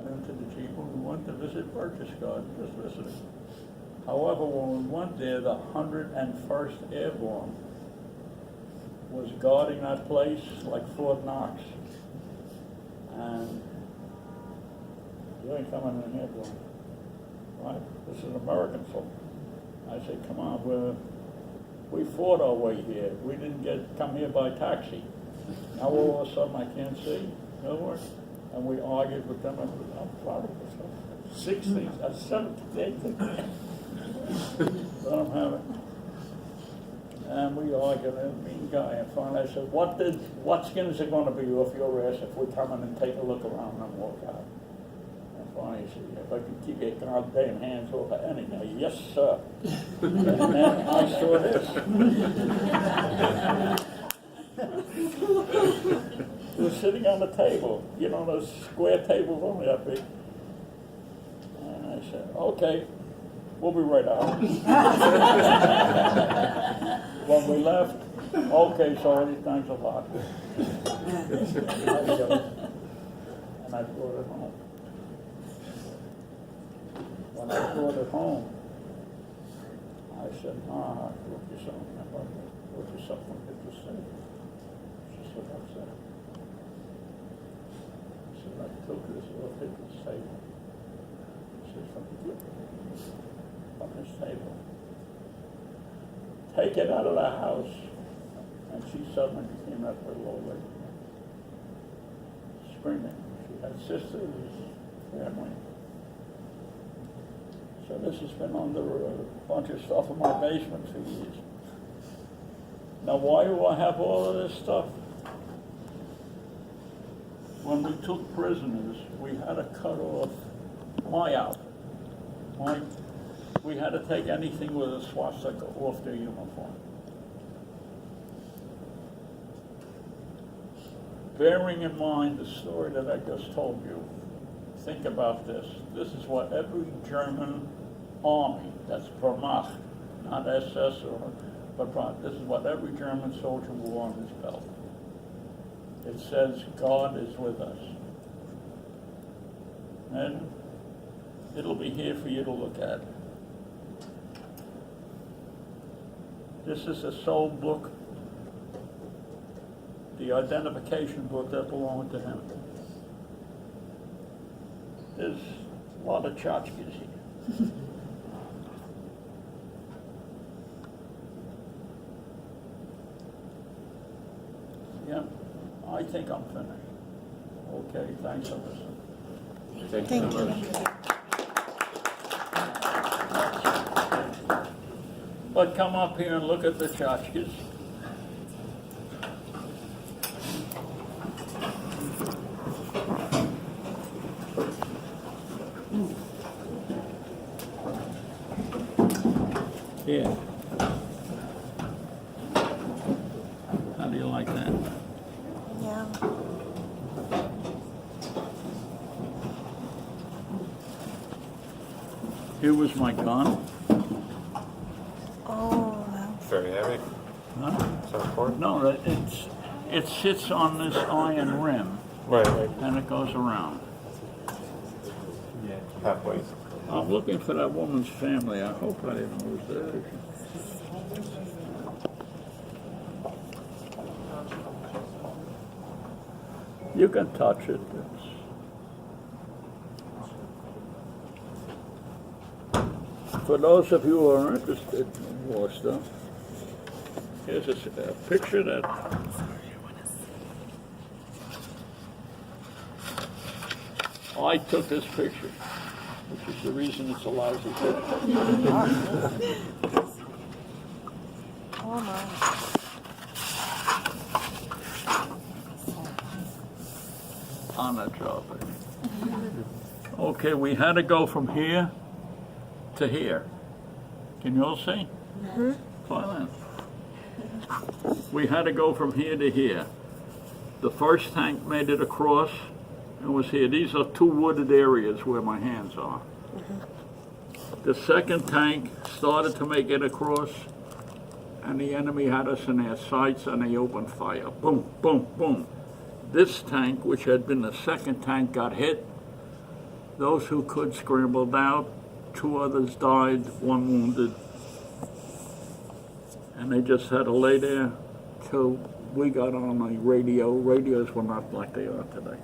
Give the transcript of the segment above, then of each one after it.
into the Jeep and we went to visit Burgess Garden, just visiting. However, when we went there, the 101st Airborne was guarding that place like Fort Knox. And you ain't coming in here, boy. Right? This is American folk. I said, come on, we fought our way here. We didn't come here by taxi. Now all of a sudden I can't see. Nowhere. And we argued with them. I'm proud of myself. 16, 17, let them have it. And we argued, a mean guy. And finally I said, what skin is it going to be off your ass if we come in and take a look around and walk out? And finally he said, if I can keep your goddamn hands off of anything. Yes, sir. And then I saw this. He was sitting on the table, you know, those square tables only that big. And I said, okay, we'll be right out. When we left, okay, sorry, thanks a lot. And I brought it home. When I brought it home, I said, Ma, look you something, look you something good to say. She said, what's that? I said, I took this off Hitler's table. She said, from this table. Take it out of the house. And she suddenly became that little old lady. Screaming. She had sisters, family. So this has been under a bunch of stuff in my basement for years. Now why do I have all of this stuff? When we took prisoners, we had to cut off my outfit. We had to take anything with a swastika off their uniform. Bearing in mind the story that I just told you, think about this. This is what every German army, that's Wehrmacht, not SS but this is what every German soldier wore on his belt. It says, God is with us. And it'll be here for you to look at. This is a soul book, the identification book that belonged to him. There's a lot of tchotchkes here. Yeah, I think I'm finished. Okay, thanks for listening. Thank you. But come up here and look at the tchotchkes. Here. How do you like that? Yeah. Here was my gun. Oh, wow. Very heavy. Huh? So important. No, it sits on this iron rim, Right. and it goes around. Yeah. Halfway. I'm looking for that woman's family. I hope I didn't lose that picture. You can touch it. For those of you who are interested in war stuff, here's a picture that I took this picture, which is the reason it's a lousy picture. Oh, my. On that job. Okay, we had to go from here to here. Can you all see? Mm-hmm. Fine. We had to go from here to here. The first tank made it across and was here. These are two wooded areas where my hands are. Mm-hmm. The second tank started to make it across, and the enemy had us in their sights, and they opened fire. Boom, boom, boom. This tank, which had been the second tank, got hit, Those who could scrambled out. 2 others died, 1 wounded. And they just had to lay there till we got on the radio. Radios were not like they are today.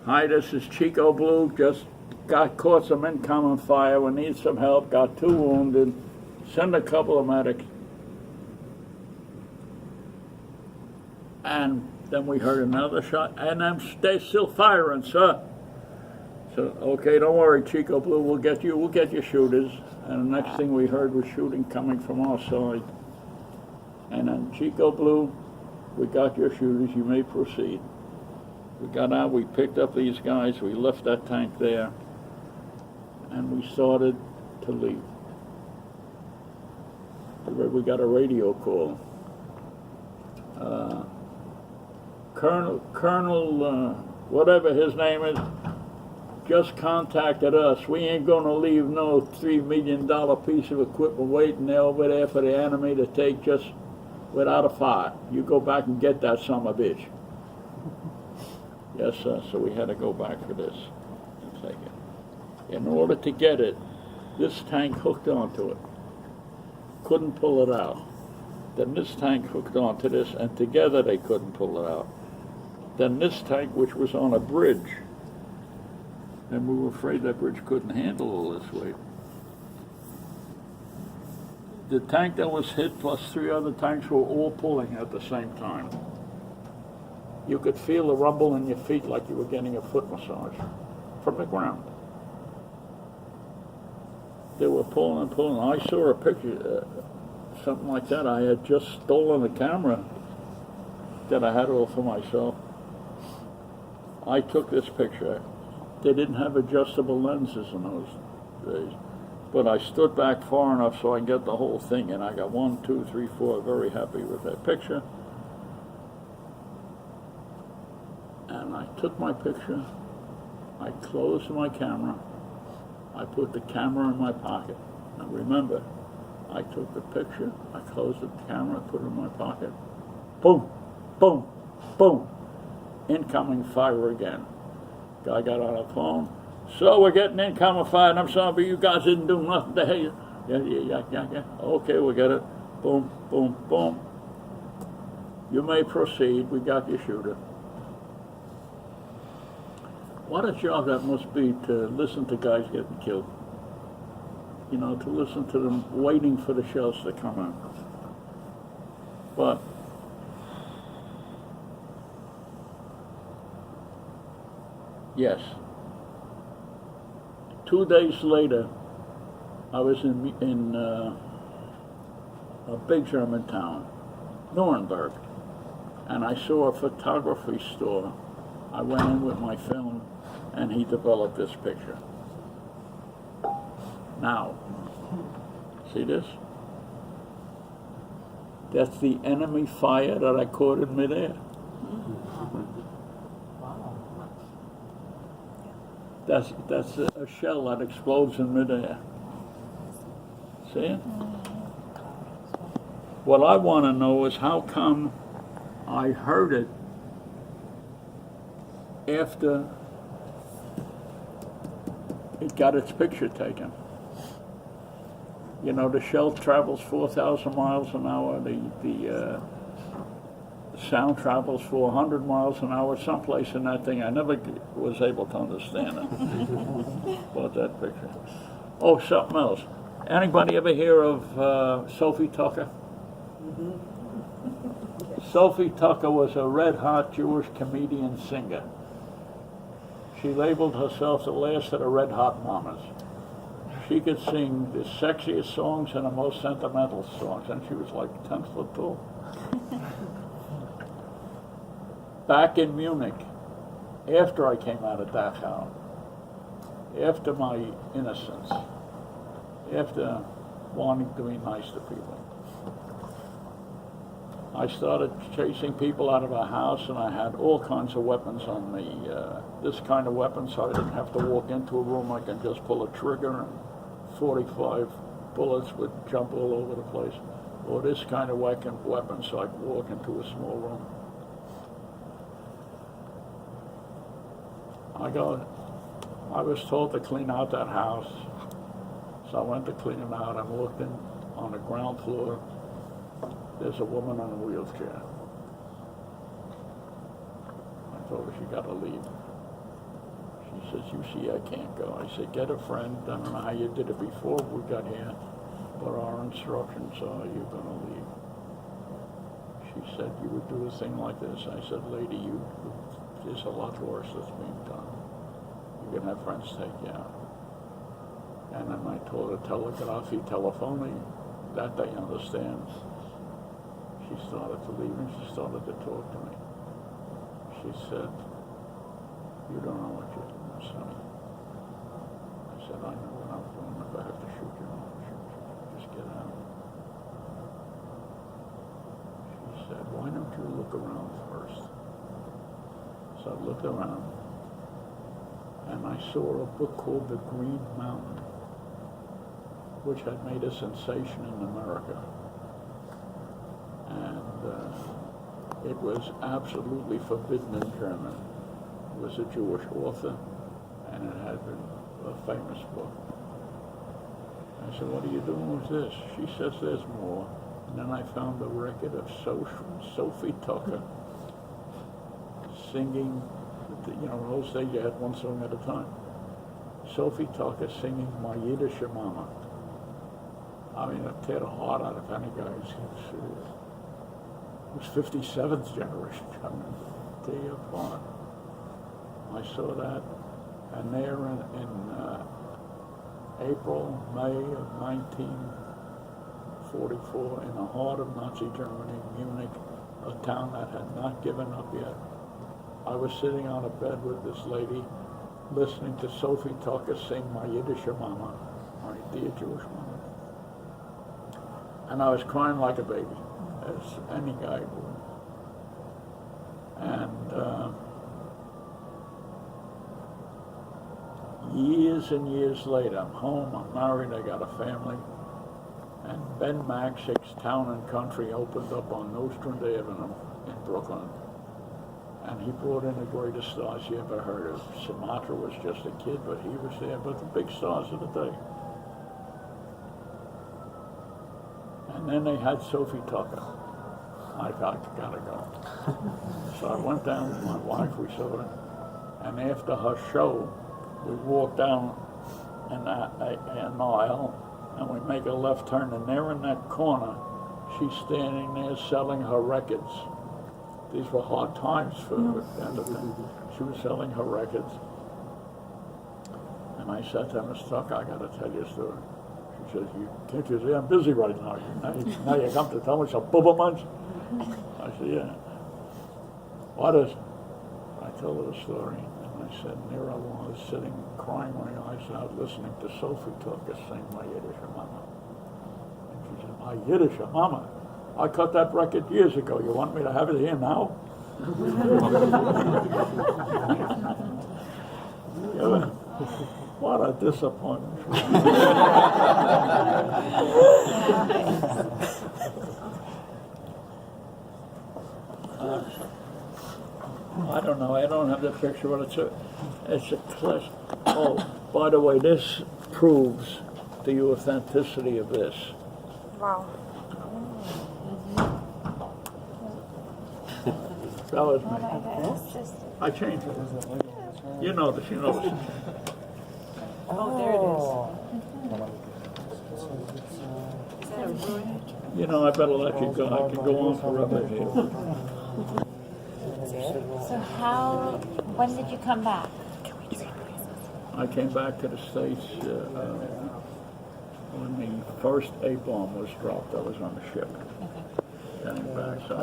Hi, this is Chico Blue. Just caught some incoming fire. We need some help. Got 2 wounded. Send a couple of medics. And then we heard another shot, and they're still firing, sir. So, okay, don't worry, Chico Blue, we'll get your shooters. And the next thing we heard was shooting coming from our side. And then, Chico Blue, we got your shooters, you may proceed. We got out, we picked up these guys, we left that tank there, and we started to leave. We got a radio call. Colonel, whatever his name is, just contacted us. We ain't gonna leave no $3 million piece of equipment waiting there over there for the enemy to take just without a fire. You go back and get that son of a bitch. Yes, sir. So we had to go back for this and take it. In order to get it, this tank hooked onto it. Couldn't pull it out. Then this tank hooked onto this, and together they couldn't pull it out. Then this tank, which was on a bridge, and we were afraid that bridge couldn't handle all this weight. The tank that was hit plus 3 other tanks were all pulling at the same time. You could feel the rumble in your feet like you were getting a foot massage from the ground. They were pulling and pulling. I saw a picture, something like that. I had just stolen a camera that I had all for myself. I took this picture. They didn't have adjustable lenses in those days. But I stood back far enough so I can get the whole thing, and I got 1, 2, 3, 4, very happy with that picture. And I took my picture, I closed my camera, I put the camera in my pocket. Now remember, I took the picture, I closed the camera, put it in my pocket. Boom, boom, boom. Incoming fire again. Guy got on the phone. So we're getting incoming fire, and I'm sorry, but you guys didn't do nothing to hate you. Yeah. Okay, we get it. Boom, boom, boom. You may proceed. We got your shooter. What a job that must be to listen to guys getting killed. You know, to listen to them waiting for the shells to come in. But yes. 2 days later, I was in a big German town, Nuremberg, and I saw a photography store. I went in with my film, and he developed this picture. Now, see this? That's the enemy fire that I caught in midair. That's a shell that explodes in midair. See it? What I want to know is how come I heard it after it got its picture taken. You know, the shell travels 4,000 miles an hour. The sound travels 400 miles an hour. Someplace in that thing, I never was able to understand it. About that picture. Oh, something else. Anybody ever hear of Sophie Tucker? Mm-hmm. Sophie Tucker was a red-hot Jewish comedian singer. She labeled herself the last of the red-hot mamas. She could sing the sexiest songs and the most sentimental songs, and she was like 10 foot tall. Back in Munich, after I came out of Dachau, after my innocence, after wanting to be nice to people, I started chasing people out of a house, and I had all kinds of weapons on me. This kind of weapon, so I didn't have to walk into a room. I can just pull a trigger, and 45 bullets would jump all over the place. Or this kind of weapon, so I could walk into a small room. I got I was told to clean out that house, so I went to clean it out. I'm looking on the ground floor. There's a woman on a wheelchair. I told her she got to leave. She says, "You see, I can't go." I said, "Get a friend. I don't know how you did it before we got here, but our instructions are you're going to leave." She said, "You would do a thing like this." I said, "Lady, there's a lot worse that's being done. You can have friends take you out." And then I told her telegraphy, telephony, that they understand. She started to leave and she started to talk to me. She said, "You don't know what you're doing, sonny." I said, "I know what I'm doing. If I have to shoot you, I'll shoot you. Just get out." She said, "Why don't you look around first?" So I looked around and I saw a book called The Green Mountain, which had made a sensation in America. And it was absolutely forbidden in German. It was a Jewish author, and it had been a famous book. I said, "What are you doing with this?" She says, "There's more." And then I found the record of Sophie Tucker singing. In those days you had one song at a time. Sophie Tucker singing "My Yiddish Mama." I mean, it tear the heart out of any guys. It was 57th generation. I mean, tear you apart. I saw that, and there in April, May of 1944, in the heart of Nazi Germany, Munich, a town that had not given up yet, I was sitting on a bed with this lady, listening to Sophie Tucker sing "My Yiddish Mama," my dear Jewish mama. And I was crying like a baby, as any guy would. And years and years later, I'm home, I'm married, I got a family, and Ben Maxik's Town and Country opened up on Nostrand Avenue in Brooklyn. And he brought in the greatest stars you ever heard of. Sinatra was just a kid, but he was there, but the big stars of the day. And then they had Sophie Tucker. I thought, gotta go. So I went down with my wife, we saw her, and after her show, we walked down an aisle, and we make a left turn, and there in that corner, she's standing there selling her records. These were hard times for her. She was selling her records. And I said to her, "Miss Tucker, I got to tell you a story." She says, "Can't you see I'm busy right now? Now you come to tell me some bubble munch?" I said, "Yeah." "What is it?" I told her the story. And I said, and there I was sitting, crying my eyes out, listening to Sophie Tucker sing "My Yiddish Mama." And she said, "My Yiddish Mama? I cut that record years ago. You want me to have it here now?" Yeah, what a disappointment. I don't know. I don't have the picture, but it's a class. Oh, by the way, this proves the authenticity of this. Wow. That was Oh me. my goodness. Just, I changed it. You know this. Oh, there it is. I better let you go. I can go on forever here. So when did you come back? I came back to the States when the first A-bomb was dropped. I was on the ship. Coming back, so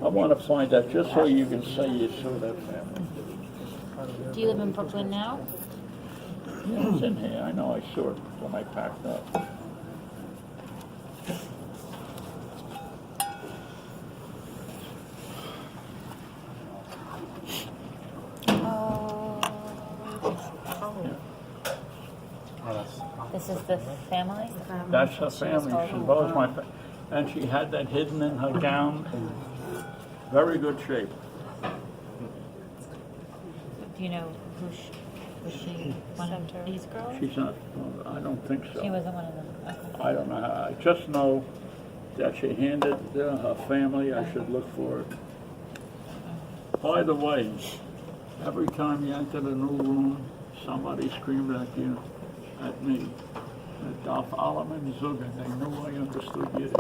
I want to find that just so you can say you saw that family. Do you live in Brooklyn now? Yeah, it's in here. I know I saw it when I packed up. This is the family? That's her family. She was my and she had that hidden in her gown. Very good shape. Do you know who she, was she one of these girls? She's not, I don't think so. She wasn't one of them. Okay. I don't know. I just know that she handed her family. I should look for it. By the way, every time you enter the new room, somebody screamed at you, at me. Darf Allemann Zugen. They knew I understood Yiddish.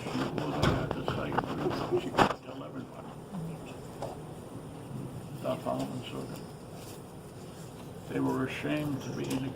She wasn't had to say it. She could tell everybody. Darf Allemann Zugen. They were ashamed to be in a